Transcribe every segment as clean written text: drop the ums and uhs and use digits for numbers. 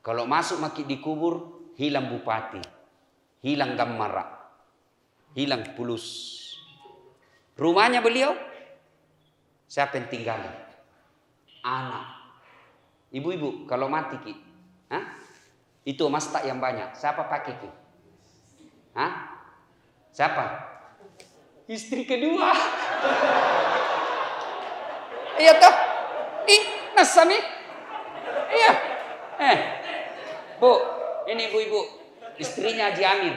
Kalau masuk maki dikubur, hilang bupati, hilang gamara, hilang pulus. Rumahnya beliau, siapa yang tinggal? Anak. Ibu-ibu, kalau mati ki, itu emas tak yang banyak, siapa pakai ki? Siapa? Istri kedua. Iya toh? Nasami? Iya. Bu, ini ibu-ibu, istrinya Haji Amir.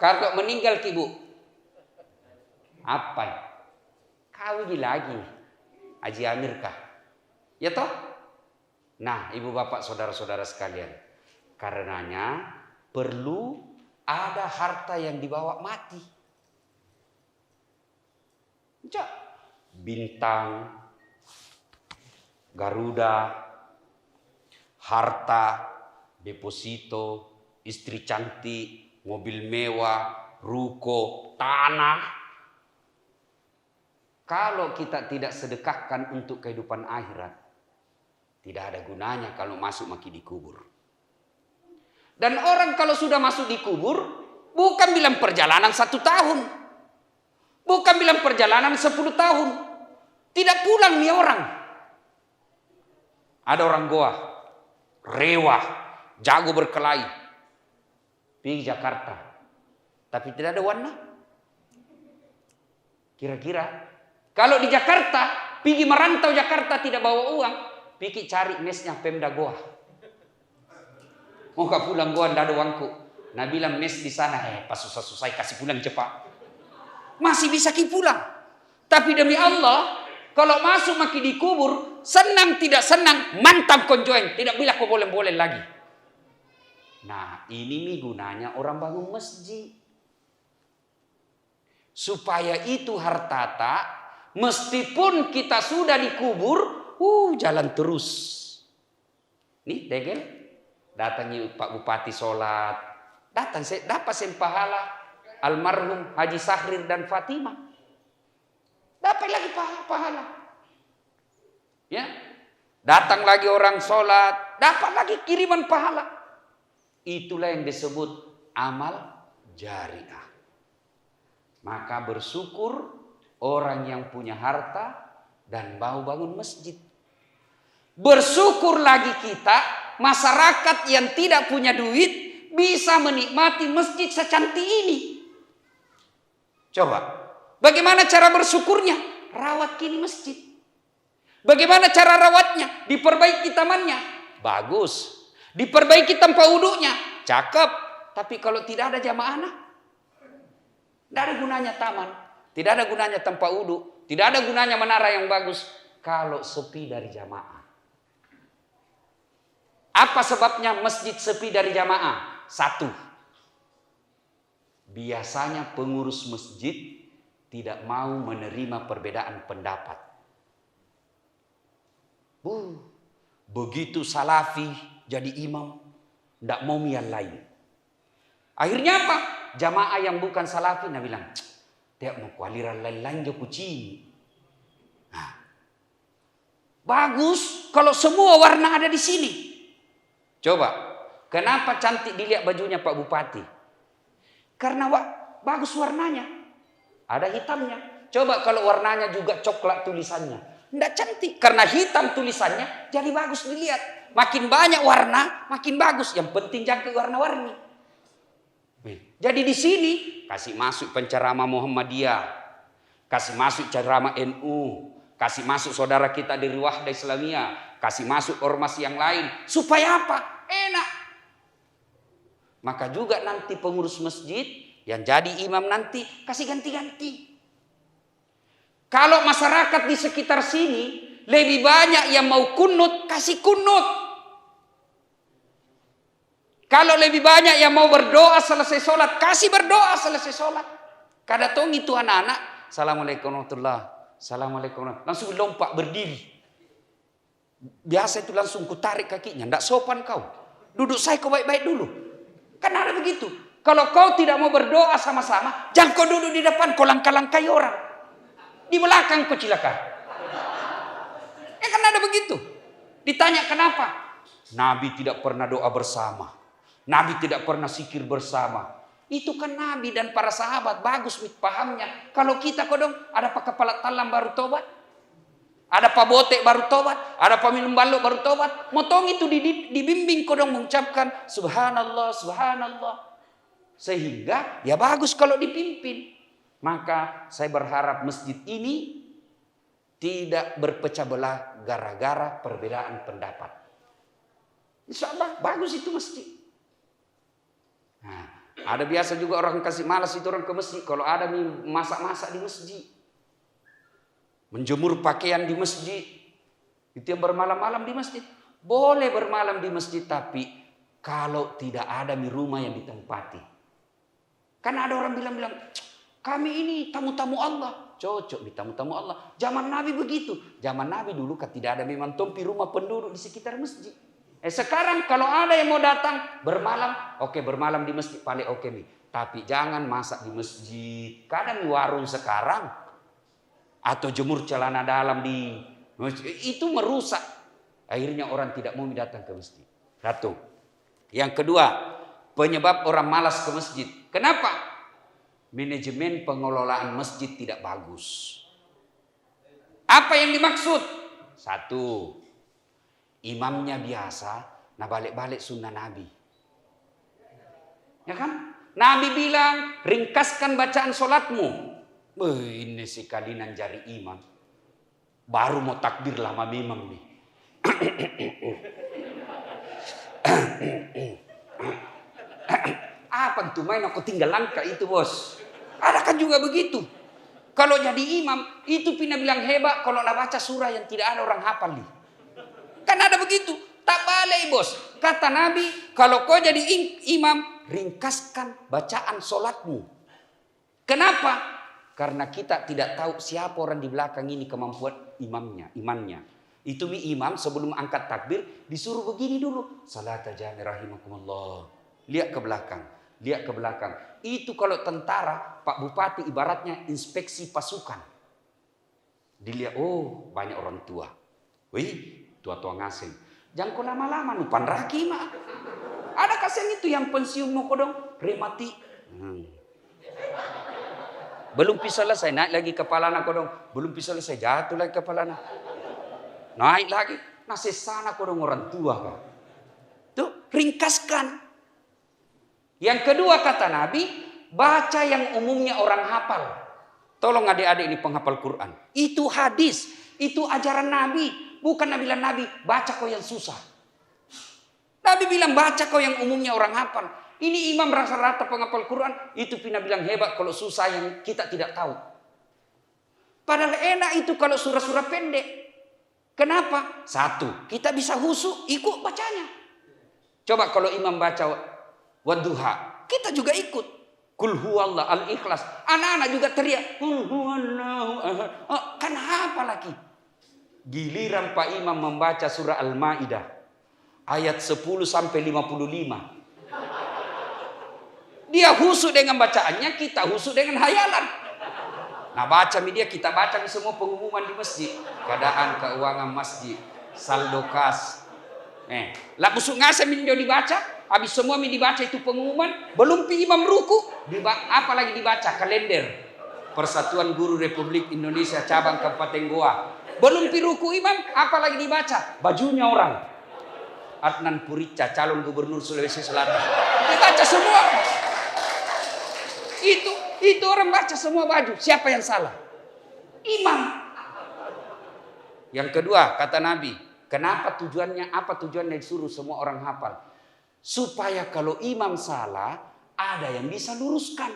Kalau meninggal ki bu, apa? Kawin lagi, Haji Amir kah? Ya toh? Nah, ibu bapak saudara-saudara sekalian, karenanya perlu ada harta yang dibawa mati. Bintang, Garuda, harta, deposito, istri cantik, mobil mewah, ruko, tanah. Kalau kita tidak sedekahkan untuk kehidupan akhirat, tidak ada gunanya kalau masuk maki dikubur. Dan orang kalau sudah masuk dikubur, bukan bilang perjalanan 1 tahun. Bukan bilang perjalanan 10 tahun. Tidak pulang nih orang. Ada orang Goa, rewah, jago berkelahi, pergi Jakarta, tapi tidak ada warna. Kira-kira kalau di Jakarta, pergi merantau Jakarta tidak bawa uang, pergi cari mesnya Pemda Goa. Mau gak pulang Goa, tidak ada uangku. Nah bilang mes di sana, pas susah-susah kasih pulang cepat. Masih bisa pulang. Tapi demi Allah, kalau masuk maki dikubur, senang tidak senang, mantap konjoeng. Tidak bilang kau boleh-boleh lagi. Nah ini nih gunanya orang bangun masjid. Supaya itu hartata, meskipun kita sudah dikubur, jalan terus. Nih degel, datangi Pak Bupati sholat, datang dapat pahala almarhum Haji Sahrir dan Fatimah. Dapat lagi pahala. Ya. Datang lagi orang sholat, dapat lagi kiriman pahala. Itulah yang disebut amal jariah. Maka bersyukur orang yang punya harta dan mau bangun masjid. Bersyukur lagi kita, masyarakat yang tidak punya duit, bisa menikmati masjid secantik ini. Coba, bagaimana cara bersyukurnya? Rawat kini masjid. Bagaimana cara rawatnya? Diperbaiki tamannya. Bagus. Diperbaiki tempat wudhunya. Cakep. Tapi kalau tidak ada jamaah, tidak ada gunanya taman. Tidak ada gunanya tempat wudhu. Tidak ada gunanya menara yang bagus. Kalau sepi dari jamaah. Apa sebabnya masjid sepi dari jamaah? 1. Biasanya pengurus masjid tidak mau menerima perbedaan pendapat. Begitu salafi jadi imam, tidak mau yang lain. Akhirnya apa? Jamaah yang bukan salafi, nah bilang, tidak mau kualiran lain-lain jo kucing. Nah, bagus kalau semua warna ada di sini. Coba, kenapa cantik dilihat bajunya Pak Bupati? Karena bagus warnanya. Ada hitamnya. Coba kalau warnanya juga coklat tulisannya. Tidak cantik. Karena hitam tulisannya jadi bagus dilihat. Makin banyak warna, makin bagus. Yang penting jangan warna-warni. Jadi di sini kasih masuk penceramah Muhammadiyah. Kasih masuk ceramah NU. Kasih masuk saudara kita dari Wahda Islamiyah. Kasih masuk ormas yang lain. Supaya apa? Enak. Maka juga nanti pengurus masjid yang jadi imam nanti kasih ganti-ganti. Kalau masyarakat di sekitar sini lebih banyak yang mau kunut, kasih kunut. Kalau lebih banyak yang mau berdoa selesai sholat, kasih berdoa selesai sholat. Kada tong itu anak-anak, Assalamualaikum warahmatullahi wabarakatuh. Assalamualaikum warahmatullahi wabarakatuh. Langsung lompat berdiri. Biasa itu langsung kutarik kakinya, tidak sopan kau. Duduk saya kau baik-baik dulu. Kan ada begitu. Kalau kau tidak mau berdoa sama-sama, jangan kau duduk di depan, kau langkah-langkai orang. Di belakang kau cilaka. Kan ada begitu. Ditanya kenapa? Nabi tidak pernah doa bersama. Nabi tidak pernah zikir bersama. Itu kan Nabi dan para sahabat. Bagus pahamnya. Kalau kita kodong, ada pak kepala talam baru tobat. Ada pak botek baru tobat. Ada pak minum balok baru tobat. Motong itu dibimbing kodong mengucapkan subhanallah, subhanallah. Sehingga ya bagus kalau dipimpin. Maka saya berharap masjid ini tidak berpecah belah gara-gara perbedaan pendapat. Insya Allah bagus itu masjid. Nah, ada biasa juga orang kasih malas itu orang ke masjid. Kalau ada masak-masak di masjid. Menjemur pakaian di masjid. Itu yang bermalam-malam di masjid. Boleh bermalam di masjid, tapi kalau tidak ada rumah yang ditempati. Karena ada orang bilang, kami ini tamu-tamu Allah. Cocok nih tamu-tamu Allah. Zaman Nabi begitu. Zaman Nabi dulu kan tidak ada memang tompi rumah penduduk di sekitar masjid. Sekarang kalau ada yang mau datang bermalam, oke bermalam di masjid paling oke nih. Tapi jangan masak di masjid. Kadang di warung sekarang atau jemur celana dalam di masjid, itu merusak. Akhirnya orang tidak mau datang ke masjid. Satu. Yang kedua, penyebab orang malas ke masjid. Kenapa? Manajemen pengelolaan masjid tidak bagus. Apa yang dimaksud? Satu, imamnya biasa, nah balik-balik sunnah Nabi. Ya kan? Nabi bilang, ringkaskan bacaan sholatmu. Ini si kalinan jari imam. Baru mau takbir lama memang nih. Apa tuh main aku tinggal langkah itu bos. Ada kan juga begitu. Kalau jadi imam, itu Pina bilang hebat kalau nak baca surah yang tidak ada orang hafal nih. Kan ada begitu. Tak balai bos. Kata Nabi, kalau kau jadi imam, ringkaskan bacaan solatmu. Kenapa? Karena kita tidak tahu siapa orang di belakang ini kemampuan imannya. Itu imam sebelum angkat takbir disuruh begini dulu. Salat jami rahimakumullah. Lihat ke belakang. Lihat ke belakang. Itu kalau tentara, Pak Bupati ibaratnya inspeksi pasukan. Dilihat, oh banyak orang tua. Wih, tua-tua ngasing. Jangan kau lama-lama nupan raki mak. Ada kasihan itu yang pensiun mau kodong remati. Belum bisa selesai naik lagi kepala nak kodong. Belum bisa selesai jatuh lagi kepala nak. Naik lagi. Nasi sana kodong orang tua kan. Tuh ringkaskan. Yang kedua kata Nabi, baca yang umumnya orang hafal. Tolong adik-adik ini penghafal Quran. Itu hadis, itu ajaran Nabi. Bukan Nabi bilang Nabi, baca kau yang susah. Nabi bilang baca kau yang umumnya orang hafal. Ini imam rata-rata penghafal Quran, itu Pina bilang hebat kalau susah yang kita tidak tahu. Padahal enak itu kalau surah-surah pendek. Kenapa? Satu, kita bisa husu, ikut bacanya. Coba kalau imam baca Wadduha, kita juga ikut. Kul huwallah al-ikhlas. Anak-anak juga teriak. Kul huwallahu ahad. Oh, kan apa lagi? Giliran Pak Imam membaca surah Al-Maidah. Ayat 10 sampai 55. Dia husuk dengan bacaannya, kita husuk dengan hayalan. Nah baca media, kita baca di semua pengumuman di masjid. Keadaan keuangan masjid. Saldo kas. Lah busuk ngasih minjo dibaca. Habis semua dibaca itu pengumuman, belum imam ruku, apa lagi dibaca kalender Persatuan Guru Republik Indonesia cabang Kabupaten Goa. Belum ruku imam, apa lagi dibaca? Bajunya orang. Adnan Purica, calon gubernur Sulawesi Selatan. Dibaca semua. Itu orang baca semua baju. Siapa yang salah? Imam. Yang kedua kata Nabi, kenapa tujuannya? Apa tujuannya disuruh semua orang hafal? Supaya kalau imam salah, ada yang bisa luruskan.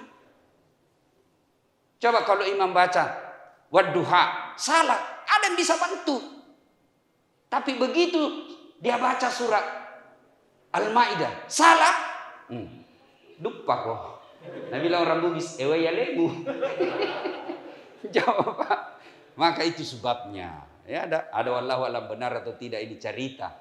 Coba kalau imam baca Wadduha, salah, ada yang bisa bantu. Tapi begitu dia baca surat Al-Maidah, salah, lupa kok. Nabi bilang orang bugis, ewe ya lebu. Jawab, maka itu sebabnya. Ya ada wallahu alam benar atau tidak ini cerita.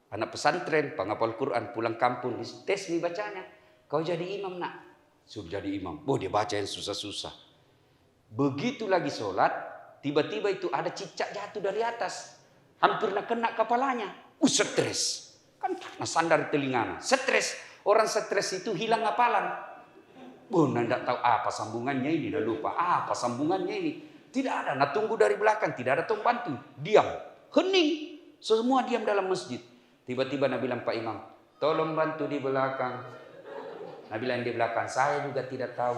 Anak pesantren, penghafal Quran, pulang kampung, tes nih bacanya. Kau jadi imam nak? Suruh jadi imam. Dia baca yang susah-susah. Begitu lagi sholat, tiba-tiba itu ada cicak jatuh dari atas. Hampir nak kena kepalanya. Stres. Kan sandar telingana. Stres. Orang stres itu hilang hafalan. Nggak tahu apa sambungannya ini. Udah lupa apa sambungannya ini. Tidak ada. Nah tunggu dari belakang. Tidak ada tong bantu. Diam. Hening. Semua diam dalam masjid. Tiba-tiba Nabi bilang Pak Imam. Tolong bantu di belakang. Nabi bilang di belakang. Saya juga tidak tahu.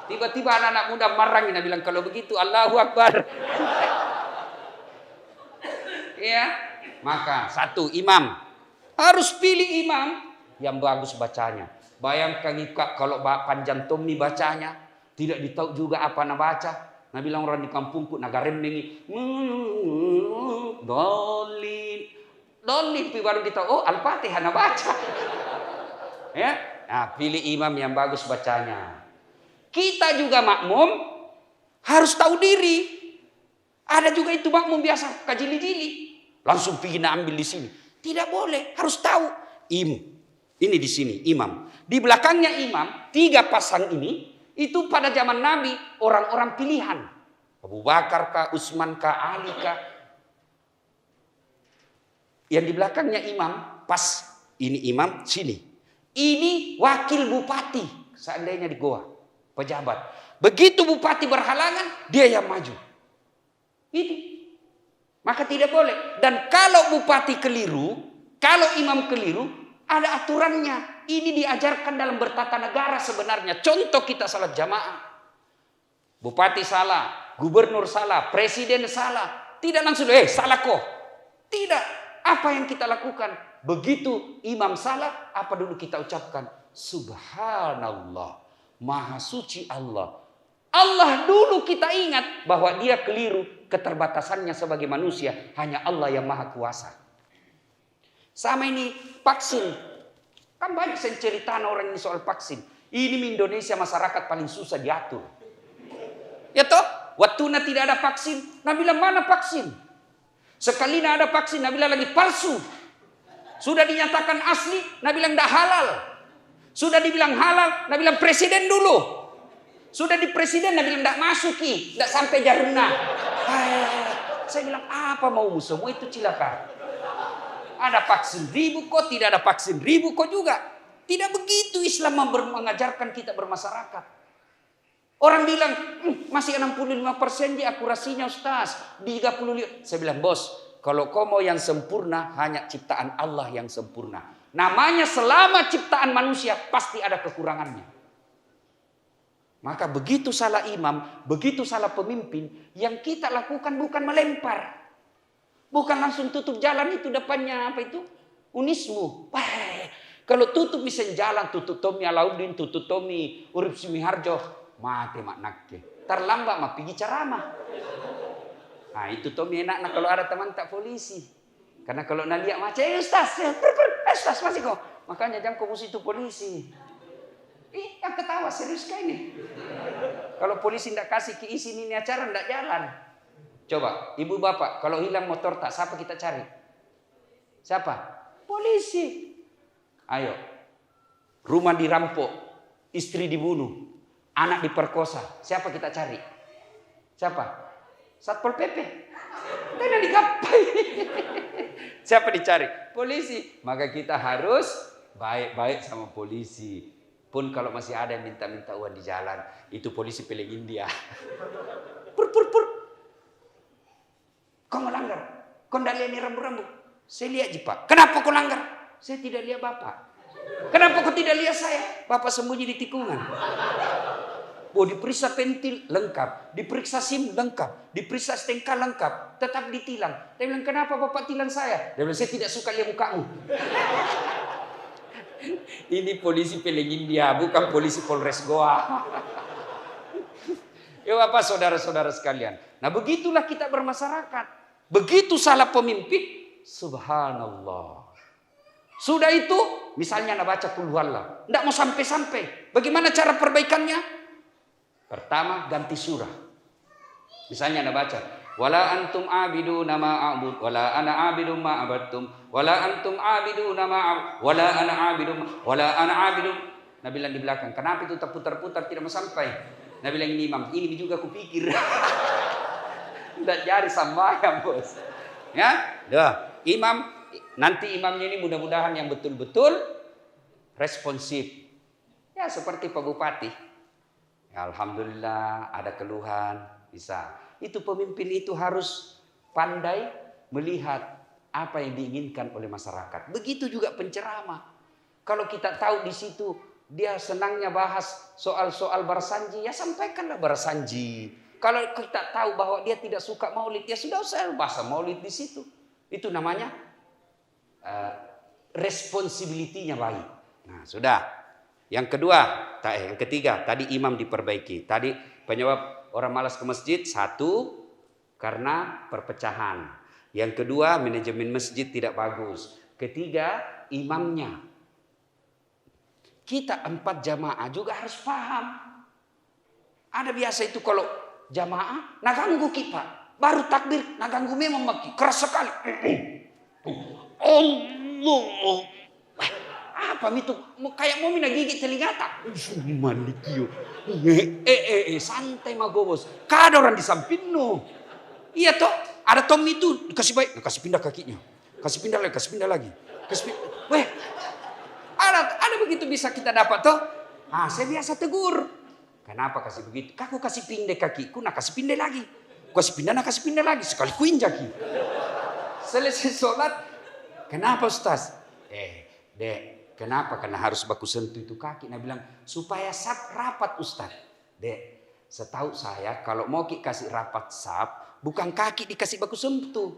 Tiba-tiba anak-anak muda marah. Nabi bilang kalau begitu Allahu Akbar. Ya. Maka satu imam. Harus pilih imam yang bagus bacanya. Bayangkan kalau panjang tomni bacanya, tidak ditahu juga apa nak baca. Nah bilang orang di kampungku nagarembengi, dolin, baru ditahu. Oh Al-Fatihah nak baca. Ya, nah pilih imam yang bagus bacanya. Kita juga makmum harus tahu diri. Ada juga itu makmum biasa kajili-jili, langsung pergi ambil di sini. Tidak boleh, harus tahu. Ini di sini imam. Di belakangnya imam, 3 pasang ini, itu pada zaman Nabi orang-orang pilihan. Abu Bakar kah, Utsman kah, Ali kah. Yang di belakangnya imam, pas ini imam, sini. Ini wakil bupati, seandainya di Goa, pejabat. Begitu bupati berhalangan, dia yang maju. Ini. Maka tidak boleh. Dan kalau bupati keliru, kalau imam keliru, ada aturannya. Ini diajarkan dalam bertata negara sebenarnya. Contoh kita salat jamaah. Bupati salah, gubernur salah, presiden salah. Tidak langsung, salah kok. Tidak. Apa yang kita lakukan? Begitu imam salah, apa dulu kita ucapkan? Subhanallah. Maha suci Allah. Allah dulu kita ingat bahwa dia keliru. Keterbatasannya sebagai manusia. Hanya Allah yang maha kuasa. Sama ini vaksin. Kan banyak cerita orang ini soal vaksin. Ini Indonesia masyarakat paling susah diatur. Ya toh? Waktu tidak ada vaksin. Nabi bilang mana vaksin? Sekali ada vaksin. Nabi bilang lagi palsu. Sudah dinyatakan asli. Nabi bilang tidak halal. Sudah dibilang halal. Nabi bilang presiden dulu. Sudah di presiden. Nabi bilang tidak masuki. Tidak sampai jaruna. Saya bilang apa mau semua itu cilaka. Ada vaksin 1000 kok, tidak ada vaksin 1000 kok juga. Tidak begitu Islam mengajarkan kita bermasyarakat. Orang bilang masih 65% di akurasinya Ustaz. 35. Saya bilang bos, kalau kau mau yang sempurna hanya ciptaan Allah yang sempurna. Namanya selama ciptaan manusia pasti ada kekurangannya. Maka begitu salah imam, begitu salah pemimpin, yang kita lakukan bukan melempar. Bukan langsung tutup jalan itu depannya apa itu? Unismu. Kalau tutup misalnya jalan, tutup Tommy Alauddin, tutup Tommy Urip Sumiharjo, mati maknake. Terlambat mah pergi ceramah. Nah itu Tommy enak kalau ada teman tak polisi. Karena kalau nak lihat macam Ustaz, Ustaz masih kok. Makanya jangan kau musuh itu polisi. Yang ketawa serius kah ini? Kalau polisi tidak kasih keisi ini acara tidak jalan. Coba ibu bapak kalau hilang motor tak siapa kita cari? Siapa? Polisi. Ayo. Rumah dirampok, istri dibunuh, anak diperkosa. Siapa kita cari? Siapa? Satpol PP. Tidak digapai. Siapa dicari? Polisi. Maka kita harus baik-baik sama polisi. Pun kalau masih ada yang minta-minta uang di jalan, itu polisi peleng India. Pur. Kau melanggar. Kau tidak lihat ini rambu-rambu. Saya lihat Pak. Kenapa kau langgar? Saya tidak lihat Bapak. Kenapa kau tidak lihat saya? Bapak sembunyi di tikungan. Diperiksa pentil lengkap, diperiksa SIM lengkap, diperiksa STNK lengkap, tetap ditilang. Dia bilang kenapa Bapak tilang saya? Dia bilang saya tidak suka lihat mukamu. Ini polisi peleng India, bukan polisi Polres Goa. Ya Bapak saudara-saudara sekalian. Nah begitulah kita bermasyarakat. Begitu salah pemimpin, subhanallah. Sudah itu, misalnya nak baca Qul huwallah, tidak mau sampai-sampai. Bagaimana cara perbaikannya? Pertama ganti surah. Misalnya nak baca, wala antum abiduna ma a'bud, wala ana abidum ma abattum, wala antum abiduna ma wala ana abidum, wala ana abidum. Nabi bilang di belakang, kenapa itu terputar-putar tidak mau sampai? Nabi bilang ini imam, ini juga kupikir. Tidak jari sama yang bos. Ya, dah. imam, nanti imamnya ini mudah-mudahan yang betul-betul responsif. Ya seperti Pak Bupati. Ya, alhamdulillah ada keluhan, bisa. Itu pemimpin itu harus pandai melihat apa yang diinginkan oleh masyarakat. Begitu juga penceramah. Kalau kita tahu di situ dia senangnya bahas soal-soal Barsanji, ya sampaikanlah Barsanji. Kalau kita tahu bahwa dia tidak suka maulid, ya sudah usah bahas maulid di situ. Itu namanya responsibility-nya baik. Nah, sudah. Yang kedua, yang ketiga, tadi imam diperbaiki. Tadi penyebab orang malas ke masjid, satu karena perpecahan. Yang kedua, manajemen masjid tidak bagus. Ketiga, imamnya. Kita 4 jamaah juga harus paham. Ada biasa itu kalau jamaah, naganggu kita. Baru takbir, naganggu memang maki. Keras sekali. Allah. Apa itu? Kayak mau mina gigit telinga tak? Malikio. Santai mah bos. Kada orang di samping no. Iya toh, ada Tom itu kasih baik, kasih pindah kakinya. Kasih pindah lagi. Weh. Ada begitu bisa kita dapat toh? Saya biasa tegur. Kenapa kasih begitu? Aku kasih pindah kakiku, nak kasih pindah lagi. Kasih pindah lagi. Sekali kuinjaki. Selesai sholat. Kenapa Ustaz? Dek, kenapa? Karena harus baku sentuh itu kaki. Nah bilang, supaya sap rapat Ustaz. Dek, setahu saya kalau mau kasih rapat sap, bukan kaki dikasih baku sentuh.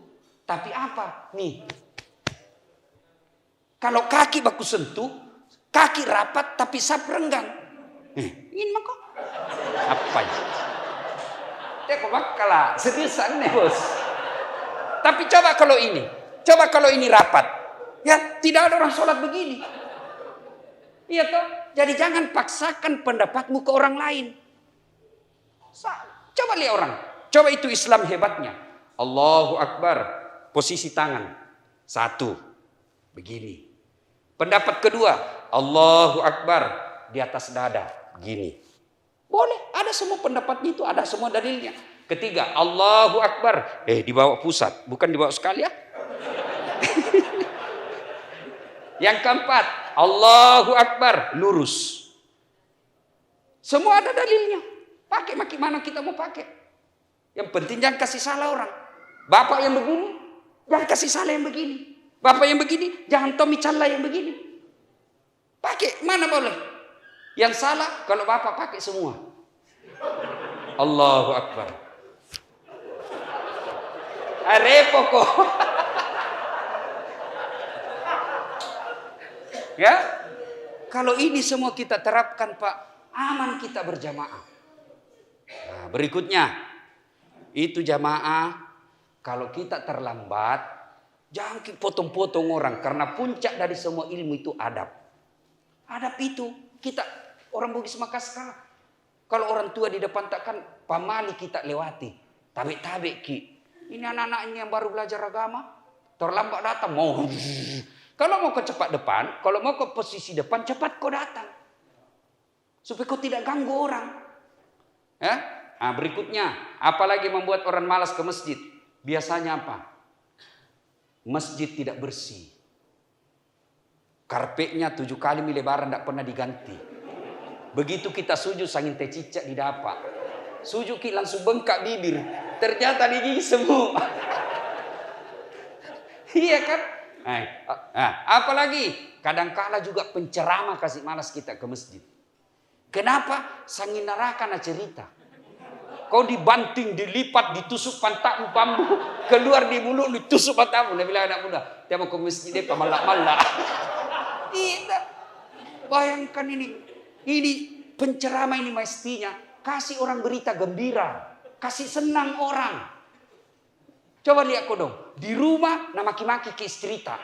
Tapi apa? Nih. Kalau kaki baku sentuh, kaki rapat tapi sap renggang. Ini mah kok. Apa ya? Kok bakalah seriusan nih bos. Tapi coba kalau ini rapat, ya tidak ada orang sholat begini. Iya toh. Jadi jangan paksakan pendapatmu ke orang lain. Coba lihat orang. Coba itu Islam hebatnya. Allahu Akbar. Posisi tangan. 1. Begini. Pendapat kedua. Allahu Akbar. Di atas dada. Begini. Boleh. Ada semua pendapatnya itu. Ada semua dalilnya. Ketiga. Allahu Akbar. Di bawah pusat. Bukan di bawah sekali ya. Yang keempat. Allahu Akbar. Lurus. Semua ada dalilnya. Pakai mana kita mau pakai. Yang penting jangan kasih salah orang. Bapak yang begini, jangan kasih salah yang begini. Bapak yang begini, jangan Tommy Calla yang begini. Pakai mana boleh. Yang salah kalau bapak pakai semua. Allahu Akbar. Repot kok. Ya, kalau ini semua kita terapkan Pak, aman kita berjamaah. Nah, berikutnya, itu jamaah, kalau kita terlambat, jangan potong-potong orang. Karena puncak dari semua ilmu itu adab. Adab itu, kita orang Bugis Makassar. Kalau orang tua di depan takkan pamali kita lewati. Tabe-tabe ki. Ini anak-anaknya yang baru belajar agama, terlambat datang, mau. Kalau mau ke cepat depan, kalau mau ke posisi depan, cepat kau datang. Supaya kau tidak ganggu orang. Ya? Nah, berikutnya, apalagi membuat orang malas ke masjid? Biasanya apa? Masjid tidak bersih. Karpetnya 7 kali lebaran tidak pernah diganti. Begitu kita sujud, sangin teh cicak di dapak. Sujud kita langsung bengkak bibir. Ternyata di gigi semua. Iya kan? Apalagi kadang-kala juga penceramah kasih malas kita ke masjid. Kenapa? Sangin neraka na cerita. Kau dibanting, dilipat, ditusuk pantatmu, bambu, keluar di mulut, ditusuk pantatmu. Dia bilang anak muda, dia mau ke masjid, dia pamalak-malak. Tidak. Bayangkan ini penceramah ini mestinya kasih orang berita gembira, kasih senang orang. Coba lihat kau dong, di rumah nak maki-maki ke istri tak.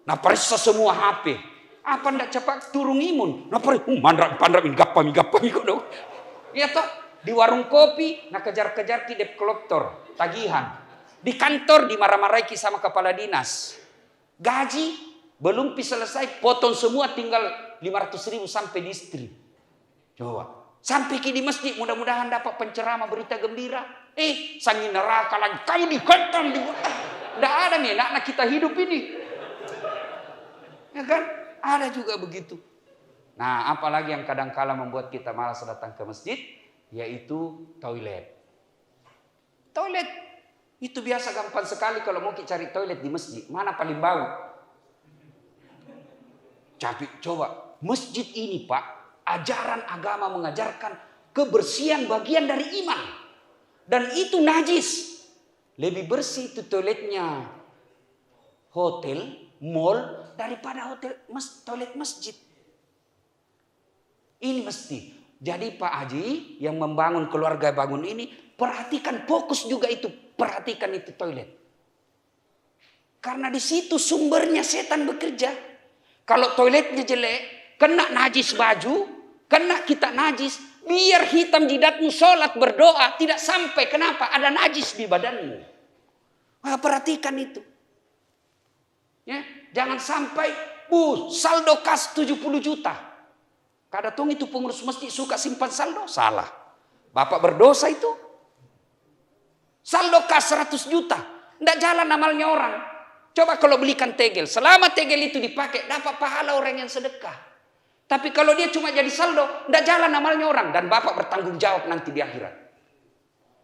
Nah periksa semua HP. Apa ndak cepat turun imun? Nah periksa, mandrak gapami kau dong. Iya toh, di warung kopi nak kejar-kejar ki debt collector, tagihan. Di kantor dimarah-marahi sama kepala dinas. Gaji belum selesai, potong semua tinggal 500.000 sampai di istri. Coba. Sampai di masjid mudah-mudahan dapat penceramah berita gembira. Sangin neraka lagi. Kamu dihantam. Nggak ada nih anak-anak kita hidup ini. Ya kan? Ada juga begitu. Nah, apalagi yang kadang-kala membuat kita malas datang ke masjid, yaitu toilet. Toilet itu biasa gampang sekali kalau mau cari toilet di masjid. Mana paling bau? Tapi coba, masjid ini Pak, ajaran agama mengajarkan kebersihan bagian dari iman. Dan itu najis. Lebih bersih itu toiletnya hotel, mall, daripada toilet masjid. Ini mesti. Jadi Pak Haji yang membangun keluarga bangun ini, perhatikan fokus juga itu. Perhatikan itu toilet. Karena di situ sumbernya setan bekerja. Kalau toiletnya jelek, kena najis baju, kena kita najis, biar hitam jidatmu sholat berdoa tidak sampai. Kenapa? Ada najis di badanmu. Wah, perhatikan itu. Ya, jangan sampai saldo kas 70 juta. Kadang itu pengurus masjid suka simpan saldo. Salah. Bapak berdosa itu. Saldo kas 100 juta. Tidak jalan amalnya orang. Coba kalau belikan tegel. Selama tegel itu dipakai, dapat pahala orang yang sedekah. Tapi kalau dia cuma jadi saldo, tidak jalan amalnya orang. Dan Bapak bertanggung jawab nanti di akhirat.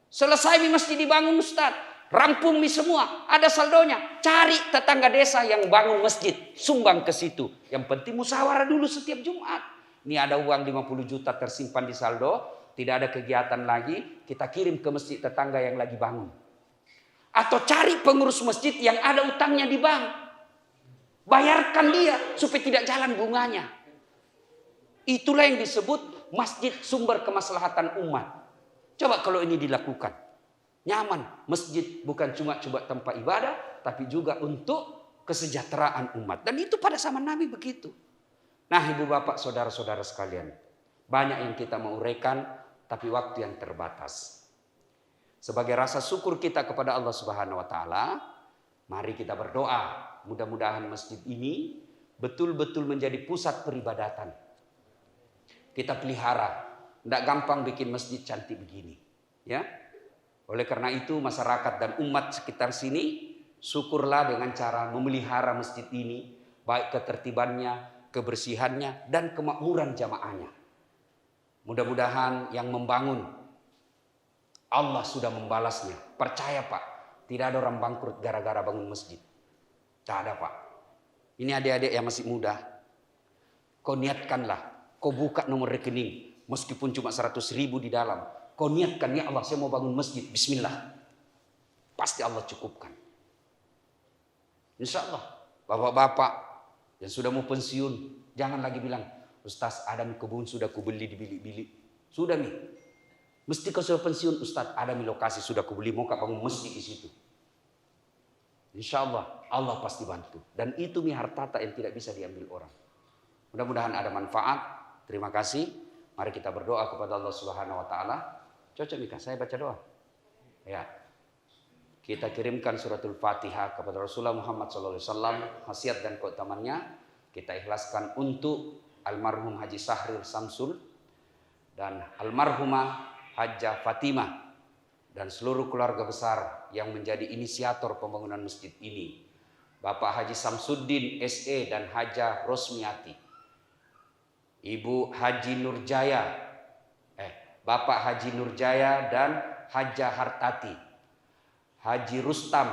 Selesai masjid dibangun Ustaz. Rampung semua. Ada saldonya. Cari tetangga desa yang bangun masjid. Sumbang ke situ. Yang penting musyawarah dulu setiap Jumat. Ini ada uang 50 juta tersimpan di saldo. Tidak ada kegiatan lagi. Kita kirim ke masjid tetangga yang lagi bangun. Atau cari pengurus masjid yang ada utangnya di bank. Bayarkan dia supaya tidak jalan bunganya. Itulah yang disebut masjid sumber kemaslahatan umat. Coba kalau ini dilakukan. Nyaman. Masjid bukan cuma tempat ibadah, tapi juga untuk kesejahteraan umat. Dan itu pada zaman Nabi begitu. Nah, ibu bapak, saudara-saudara sekalian. Banyak yang kita mau uraikan, tapi waktu yang terbatas. Sebagai rasa syukur kita kepada Allah Subhanahu wa taala, mari kita berdoa. Mudah-mudahan masjid ini betul-betul menjadi pusat peribadatan. Kita pelihara. Tidak gampang bikin masjid cantik begini. Ya. Oleh karena itu masyarakat dan umat sekitar sini syukurlah dengan cara memelihara masjid ini. Baik ketertibannya, kebersihannya, dan kemakmuran jamaahnya. Mudah-mudahan yang membangun Allah sudah membalasnya. Percaya Pak, tidak ada orang bangkrut gara-gara bangun masjid. Tak ada Pak. Ini adik-adik yang masih muda. Kau niatkanlah, kau buka nomor rekening. Meskipun cuma 100.000 di dalam. Kau niatkan, ya Allah saya mau bangun masjid. Bismillah. Pasti Allah cukupkan. Insya Allah. Bapak-bapak yang sudah mau pensiun. Jangan lagi bilang, Ustaz ada kebun sudah kubeli di bilik-bilik. Sudah nih. Mesti kau sudah pensiun Ustaz, ada di lokasi sudah kubeli, mau kau bangun masjid di situ. Insya Allah, Allah pasti bantu. Dan itu hartata yang tidak bisa diambil orang. Mudah-mudahan ada manfaat. Terima kasih. Mari kita berdoa kepada Allah Subhanahu wa taala. Cocok nih Kak, saya baca doa. Ya. Kita kirimkan suratul Fatihah kepada Rasulullah Muhammad SAW. Khasiat dan keutamannya kita ikhlaskan untuk almarhum Haji Sahril Samsul dan almarhumah Hajjah Fatimah dan seluruh keluarga besar yang menjadi inisiator pembangunan masjid ini. Bapak Haji Samsuddin SE dan Hajjah Rosmiati. Ibu Haji Nurjaya. Bapak Haji Nurjaya dan Hajjah Hartati. Haji Rustam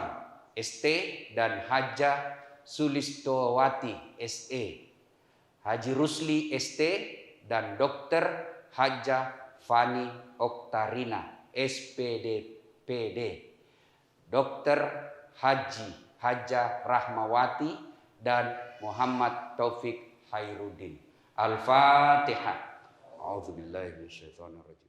ST dan Hajjah Sulistowati SE. Haji Rusli ST dan Dr. Hajjah Fani Oktarina SPD. Dr. Hajjah Rahmawati dan Muhammad Taufik Khairuddin. Al-Fatihah. A'udzubillahi minasyaitonir rajim.